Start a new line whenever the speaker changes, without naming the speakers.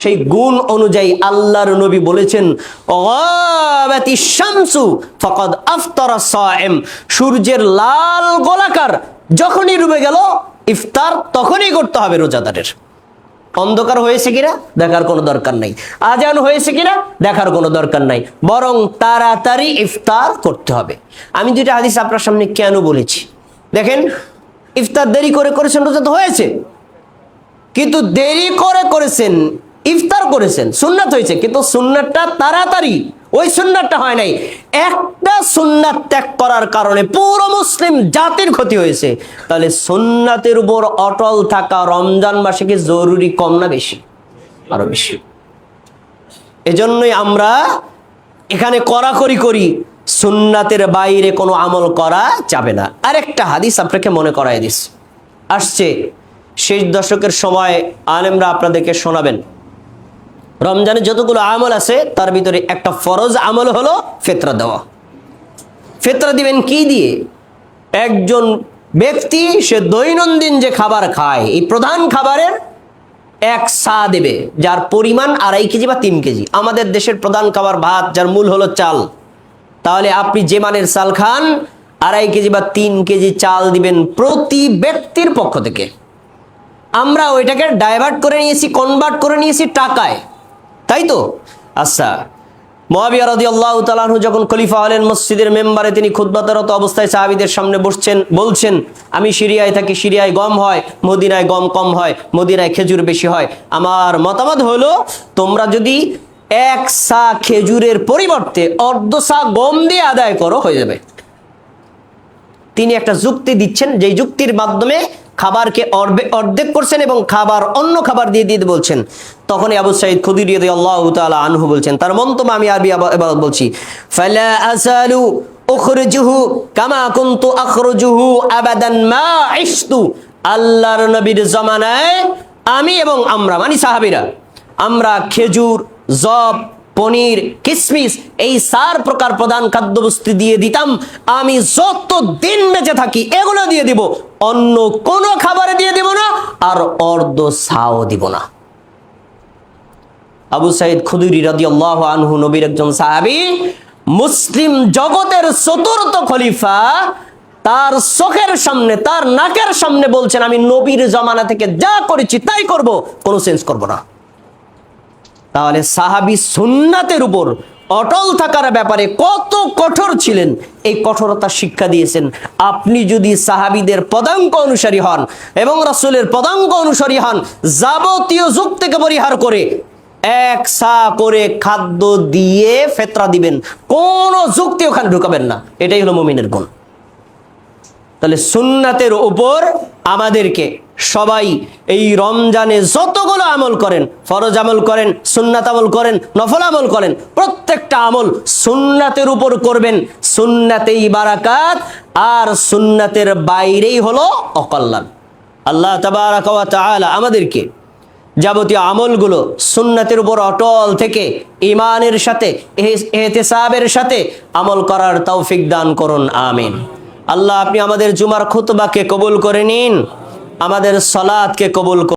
সেই গুণ অনুযায়ী আল্লাহর নবী বলেছেন গাবাতিশ শামসু ফাকাদ আফতারা সায়েম, সূর্যের লাল গোলাকার যখনই ডুবে গেল ইফতার তখনই করতে হবে রোজাদারের। অন্ধকার হয়েছে কিনা দেখার কোনো দরকার নাই, আজান হয়েছে কিনা দেখার কোনো দরকার নাই, বরং তাড়াতাড়ি ইফতার করতে হবে। আমি দুইটা হাদিস আপনার সামনে কেন বলেছি দেখেন, ইফতার দেরি করে করেছেন রোজা তো হয়েছে, কিন্তু দেরি করে করেছেন, ইফতার করেছেন, সুন্নাত হয়েছে, কিন্তু সুন্নাতটা তাড়াতাড়ি ওই সুন্নাতটা হয় নাই। একটা সুন্নাত ত্যাগ করার কারণে পুরো মুসলিম জাতির ক্ষতি হয়েছে। তাহলে সুন্নাতের উপর অটল থাকা রমজান মাসে কি জরুরি কম না বেশি? আরো বেশি। এজন্যই আমরা এখানে কড়াকড়ি করি, সুন্নাতের বাইরে কোনো আমল করা যাবে না। আরেকটা হাদিস আপনাকে মনে করাই দিস, আসছে শেষ দশকের সময় আলেমরা আপনাদেরকে শোনাবেন, রমজানে যতগুলো আমল আছে তার ভিতরে একটা ফরজ আমল হলো ফিতরা দেওয়া। ফিতরা দিবেন কি দিয়ে? একজন ব্যক্তি সে দৈনন্দিন যে খাবার খায় এই প্রধান খাবারের এক সা দেবে, যার পরিমাণ 2.5 কেজি বা 3 কেজি। আমাদের দেশের প্রধান খাবার ভাত, যার মূল হলো চাল। তাহলে আপনি যে মানের চাল খান 2.5 কেজি বা 3 কেজি চাল দিবেন প্রতি ব্যক্তির পক্ষ থেকে। আমরা ওইটাকে ডাইভার্ট করে নিয়েছি, কনভার্ট করে নিয়েছি টাকায়, তাই তো? আচ্ছা, মুআবিয়া রাদিয়াল্লাহু তাআলা আনহু যখন খলিফা হলেন, মসজিদের মেম্বারে তিনি খুতবারত অবস্থায় সাহাবীদের সামনে বলছেন, আমি সিরিয়ায় থাকি, সিরিয়ায় গম হয়, মদিনায় গম কম হয়, মদিনায় খেজুর বেশি হয়। আমার মতামত হলো তোমরা যদি 1 সা খেজুরের পরিবর্তে অর্ধ সা গম দিয়ে আদায় করো হয়ে যাবে। তিনি একটা যুক্তি দিচ্ছেন, যেই যুক্তির মাধ্যমে খাবারকে অর্ধেক করছেন এবং খাবার অন্য খাবার দিয়ে দিতে বলছেন। তখনই আবু সাঈদ খুদরি রাদিয়াল্লাহু তাআলা আনহু বলছেন, তার মন্তব্য আমি আরবি এবার বলছি, ফালা আসালু উখরিজুহু কামা কুনতু আখরুজুহু আবাদান মা ইশতু। আল্লাহর নবীর জামানায় আমি এবং আমরা মানে সাহাবীরা, আমরা খেজুর, জব, পনির, কিসমিস এই 4 প্রকার প্রধান খাদ্যবস্তু দিয়ে দিতাম। আমি যত দিন বেঁচে থাকি এগুলো দিয়ে দিব, অন্য কোনো খাবারে দিয়ে দিব না, আর অর্ধ সাও দিব না। আবু সাঈদ খুদরি রাদিয়াল্লাহু আনহু নবীর একজন সাহাবী, মুসলিম জগতের চতুর্থ খলিফা, তার চোখের সামনে, তার নাকের সামনে বলছেন, আমি নবীর জামানা থেকে যা করেছি তাই করব, কোনো চেঞ্জ করব না। তাহলে সাহাবী সুন্নাতের উপর অটল থাকার ব্যাপারে কত কঠোর ছিলেন, এই কঠোরতা শিক্ষা দিয়েছেন। আপনি যদি সাহাবীদের পদাঙ্ক অনুসারী হন এবং রাসূলের পদাঙ্ক অনুসারী হন, যাবতীয় যুগ থেকে পরিহার করে 1 সা করে খাদ্য দিয়ে ফিতরা দিবেন, কোনো যুক্তি ওখানে ঢুকাবেন না। এটাই হলো মুমিনের গুণ। তাহলে সুন্নাতের উপর আমাদেরকে সবাই এই রমজানে যতগুলো আমল করেন, ফরজ আমল করেন, সুন্নাত আমল করেন, নফল আমল করেন, প্রত্যেকটা আমল সুন্নাতের উপর করবেন। সুন্নাতেই বারাকাত, আর সুন্নাতের বাইরেই হলো অকল্যাণ। আল্লাহ তাবারাকা ওয়া তাআলা আমাদেরকে যাবতীয় আমলগুলো সুন্নাতের উপর অটল থেকে ঈমানের সাথে, ইহতিসাবের সাথে আমল করার তৌফিক দান করুন, আমিন। আল্লাহ আপনি আমাদের জুমার খুতবাকে কবুল করে নিন, আমাদের সালাতকে কবুল করুন।